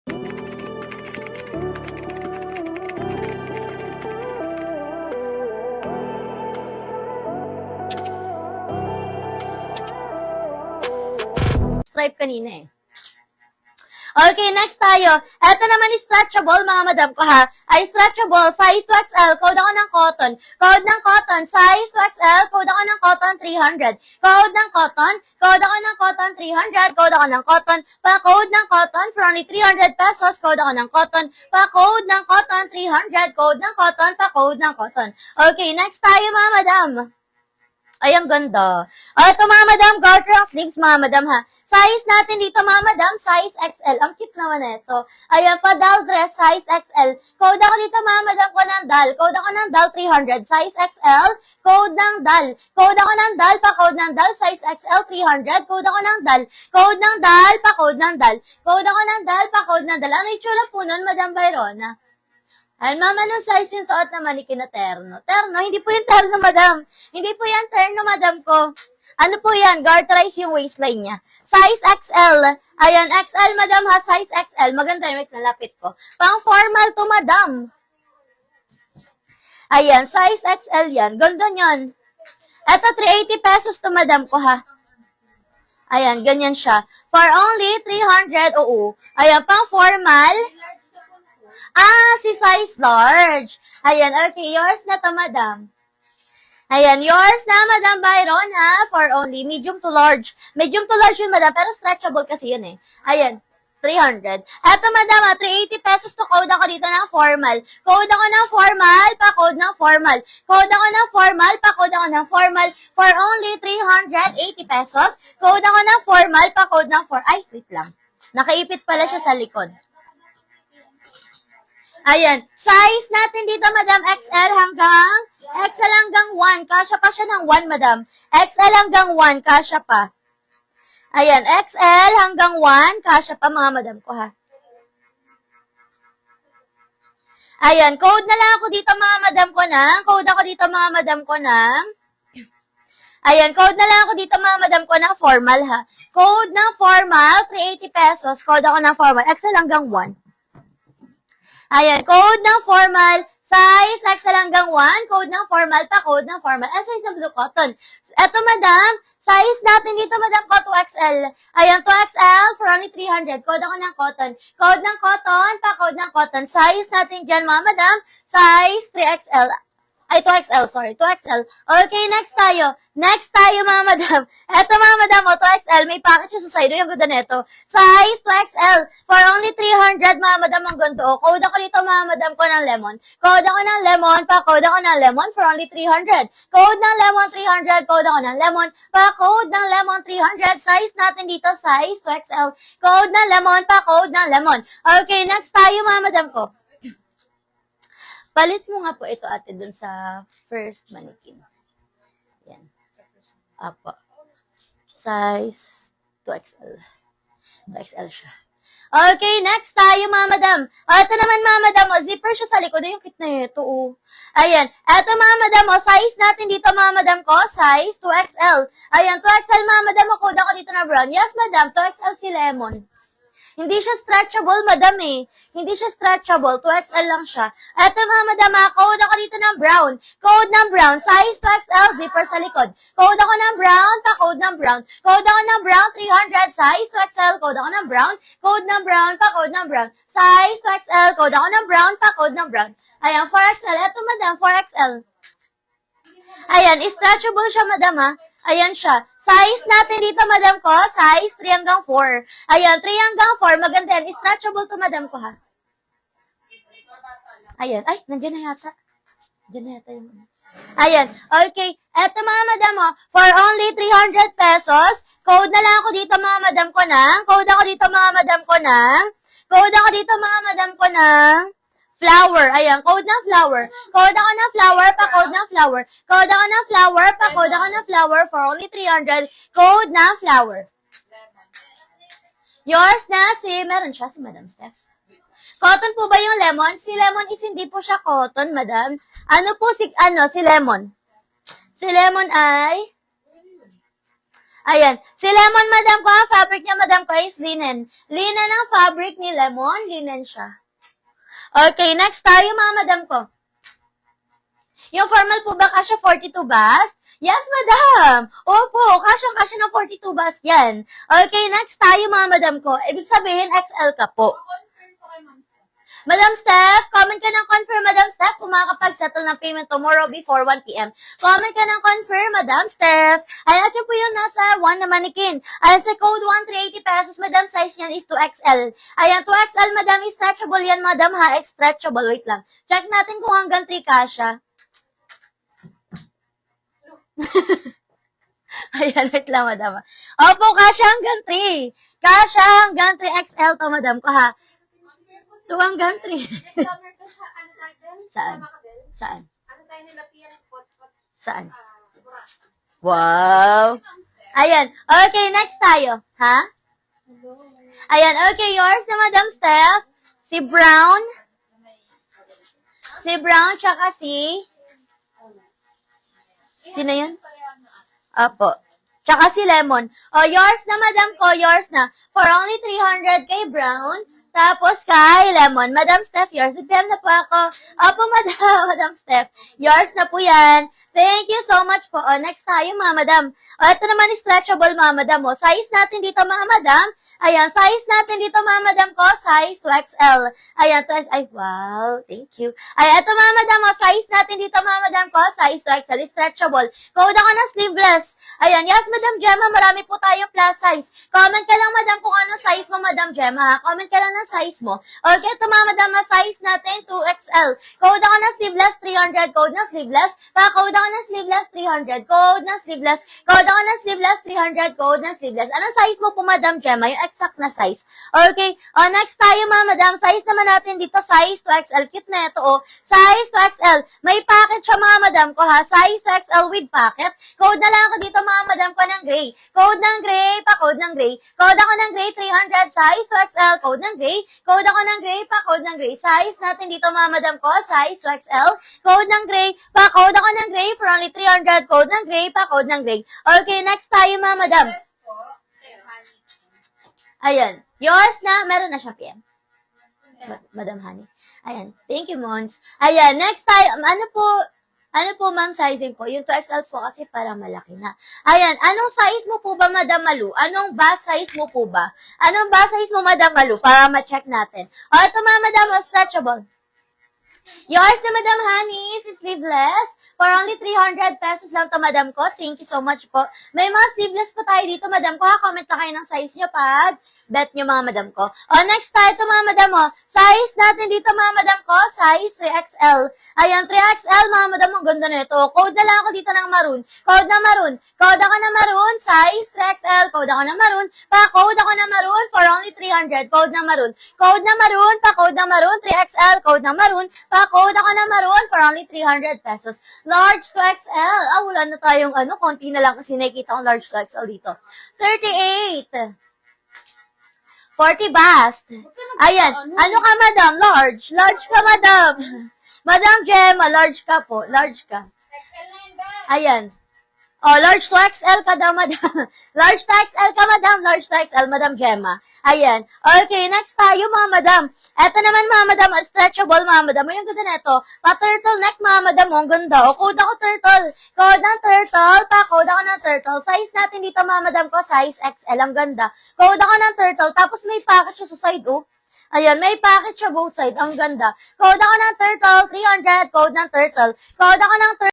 Stripe kanina eh. Okay, next tayo. Ito naman is stretchable, mga madam ko ha. Ay stretchable, size 2XL, code ako ng cotton. Code ng cotton, size 2XL, code ako ng cotton 300. Code ng cotton, code ako ng cotton 300. Code ako ng cotton, pa-code ng cotton for only 300 pesos. Code ako ng cotton, pa-code ng cotton 300. Code ng cotton, pa-code ng cotton. Okay, next tayo, mga madam. Ay, ang ganda. Ito, mga madam, garter ang sleeves, mga madam ha. Size natin dito, mga madam, size XL. Ang cute naman ito. Ayan, pa-doll dress, size XL. Code ako dito, mga madam, ko ng doll. Code ako ng doll 300, size XL. Code ng doll. Code ako ng doll, pa-code ng doll, size XL 300. Code ako ng doll. Code ng doll, pa-code ng doll. Code ako ng doll, pa-code ng doll. Ano yung tsura po nun, Madam Byrona? Ay, mama, anong size yung suot na manikin na terno? Terno? Hindi po yung terno, madam. Hindi po yan terno, madam ko. Ano po yan? Garterize yung waistline niya. Size XL. Ayan, XL, madam ha. Size XL. Maganda yung nalapit ko. Pang formal to, madam. Ayan, size XL yan. Ganda nyan. Eto, 380 pesos to, madam ko ha. Ayan, ganyan siya. For only 300, oo. Ayan, pang formal. Si size large. Ayan, okay. Yours na to, madam. Ayan, yours na, Madam Byron, ha? For only medium to large. Medium to large yun, madam. Pero stretchable kasi yun, eh. Ayan, 300. Eto, madam, 380 pesos to code ako dito ng formal. Code ako ng formal, pa-code ng formal. Code ako ng formal, pa-code ako ng formal. For only 380 pesos. Code ako ng formal, pa-code ng formal. Ay, wait lang. Nakaipit pala siya sa likod. Ayan. Size natin dito, madam, XL hanggang 1. Kasya pa siya ng 1, madam. XL hanggang 1, kasya pa. Ayan. XL hanggang 1, kasya pa, mga madam ko, ha. Ayan. Code na lang ako dito, mga madam ko ng. Code ako dito, mga madam ko ng. Ayan. Code na lang ako dito, mga madam ko ng formal, ha. Code ng formal, 380 pesos. Code ako ng formal. XL hanggang 1. Ayan, code ng formal, size XL hanggang 1, code ng formal, pa-code ng formal, size ng blue cotton. Eto, madam, size natin dito, madam, ko 2XL. Ayan, 2XL for only 300, code ako ng cotton. Code ng cotton, pa-code ng cotton. Size natin dyan, mga madam, size 3XL. Ay, 2XL, sorry, 2XL. Okay, next tayo. Next tayo, mga madam. Eto, mga madam, 2XL. May package siya sa side. Yung ganda neto. Size 2XL. For only 300, mga madam, ang ganda. Code ako dito, mga madam, ko ng lemon. Code ako ng lemon, pa-code ako ng lemon for only 300. Code ng lemon 300, code ako ng lemon, pa-code ng lemon 300. Size natin dito, size 2XL. Code ng lemon, pa-code ng lemon. Okay, next tayo, mga madam ko. Palit mo nga po ito, ate, dun sa first mannequin. Yan. Apo. Size 2XL. 2XL siya. Okay, next tayo, mga madam. Ito naman, mga madam, zipper siya sa likod. Yung kit na ito, Ayan. Ito, mga madam, size natin dito, mga madam ko, size 2XL. Ayan, 2XL, mga madam, code ako dito na brown. Yes, madam, 2XL si lemon. Hindi siya stretchable, madam, eh. Hindi siya stretchable. 2XL lang siya. Eto, mga madam, code ako dito ng brown. Code ng brown. Size 2XL, zipper sa likod. Code ako ng brown, pa-code ng brown. Code ako ng brown, 300. Size 2XL, code ako ng brown. Code ng brown, pa-code ng brown. Size 2XL, code ako ng brown, pa-code ng brown. Ayan, 4XL. Eto, madam, 4XL. Ayan, stretchable siya, madam, ha. Ayan siya. Size natin dito, madam ko, size 3 hanggang 4. Ayan, 3 hanggang 4. Maganda yan. Stretchable to, madam ko, ha. Ayan. Ay, nandiyan na yata. Nandiyan na yata yung... Ayan. Okay. Eto, mga madam, for only 300 pesos. Code na lang ako dito, mga madam ko ng. Code ako dito, mga madam ko ng. Code ako dito, mga madam ko ng. Flower. Ayan, code ng flower. Code ako ng flower, pa-code ng flower. Code ako ng flower, pa-code ako ng flower for only 300. Code ng flower. Yours na meron siya si Madam Steph. Cotton po ba yung lemon? Si lemon is hindi po siya cotton, madam. Ano po si lemon? Si lemon ay, Ayan. Si Lemon, madam ko, ang fabric niya, madam ko, is linen. Linen ang fabric ni Lemon. Linen siya. Okay, next tayo, mga madam ko. Yung formal po ba, kasya 42 bust? Yes, madam. Opo, kasya ng 42 bust yan. Okay, next tayo, mga madam ko. Ibig sabihin, XL ka po. Madam Steph, comment ka ng confirm, Madam Steph, kung makakapag-settle ng payment tomorrow before 1 p.m. Comment ka ng confirm, Madam Steph. Ayan, at yun po yung nasa 1 na manikin. Ayan, sa code 1, 380 pesos, Madam, size niyan is 2XL. Ayan, 2XL, Madam, is stretchable yan, Madam, ha? Is stretchable. Wait lang. Check natin kung hanggang 3 kasya. Ayan, wait lang, Madam. Opo, kasya hanggang 3. Kasya hanggang 3XL to, Madam ko, ha? 2 hanggang 3. Saan? Saan? Saan? Wow! Ayan. Okay, next tayo. Ha? Ayan. Okay, yours na, Madam Steph. Si Brown. Si Brown, tsaka si... Sino yun? Apo. Tsaka si Lemon. O, yours na, Madam ko. Yours na. For only 300 kay Brown. Tapos kay Lemon. Madam Steph, yours. PM na po ako. Opo, Madam Steph. Yours na po yan. Thank you so much po. O, next tayo, mga madam. O, ito naman is stretchable, mga madam. O, size natin dito, mga madam. Ayan, size natin dito, mga madam ko, size 2XL. Ayan, 2XL. Ay, wow, thank you. Ayan, ito, mga madam, o, size natin dito, mga madam ko, size 2XL, stretchable. Code ako na sleeveless. Ayan, yes, Madam Gemma, marami po tayong plus size. Comment ka lang, madam, kung anong size mo, Madam Gemma, ha? Comment ka lang ng size mo. Okay, ito, mga madam, size natin, 2XL. Code ako na sleeveless, 300. Code na sleeveless. Pa-code ako na sleeveless, 300. Code na sleeveless. Code ako na sleeveless, 300. Code na sleeveless. Anong size mo po, Madam Gemma? Yung exact na size. Okay. O, next tayo, mga madam. Size naman natin dito, size 2XL. Cute na ito, o. Size 2XL. May packet siya, mga madam ko, ha. Size 2XL with packet. Code na lang ako dito, mga madam ko, ng gray. Code ng gray, pa-code ng gray. Code ako ng gray, 300. Size 2XL. Code ng gray. Code ako ng gray, pa-code ng gray. Size natin dito, mga madam ko, size 2XL. Code ng gray, pa-code ako ng gray for only 300. Code ng gray, pa-code ng gray. Okay, next tayo, mga madam. Ayan. Yours na, meron na siya, PM. Madam Honey. Ayan. Thank you, Mons. Ayan. Next tayo, ano po, ma'am, sizing po? Yung 2XL po kasi parang malaki na. Ayan. Anong size mo po ba, Madam Malu? Anong bust size mo po ba? Anong bust size mo, Madam Malu? Para ma-check natin. O, ito, mga madam, stretchable. Yours na, Madam Honey, is sleeveless. For only 300 pesos lang to, madam ko. Thank you so much po. May mga sleeveless pa tayo dito, madam ko. Comment na kayo ng size nyo pag bet nyo, mga madam ko. O, next tayo ito, mga madam, o. Size natin dito, mga madam ko, size 3XL. Ayan, 3XL, mga madam, ang ganda na ito. Code na lang ako dito ng maroon. Code na maroon. Code ako na maroon, size 3XL. Code ako na maroon. Pa-code ako na maroon for only 300. Code na maroon. Code na maroon, pa-code na maroon, 3XL. Code na maroon. Pa-code ako na maroon for only 300 pesos. Large to XL. Wala na tayong konti na lang kasi nakikita kong large to XL dito. 38. 40 bust. Ayan. Ano ka, madam? Large. Large ka, madam. Madam Gemma, large ka po. Large ka. Ayan. Oh, large to XL ka daw, madam. Large to XL ka, madam. Large to XL, Madam Gemma. Ayan. Okay, next tayo, mga madam. Eto naman, mga madam, stretchable, mga madam. Yung ganda na ito. Pa-turtleneck, mga madam. Ang ganda. O, code ako turtle. Code ng turtle. Pa-code ako ng turtle. Size natin dito, mga madam ko, size XL. Ang ganda. Code ako ng turtle. Tapos may packet siya sa side, oh. Ayan, may packet siya both side. Ang ganda. Code ako ng turtle, 300. Code ng turtle. Code ako ng turtle.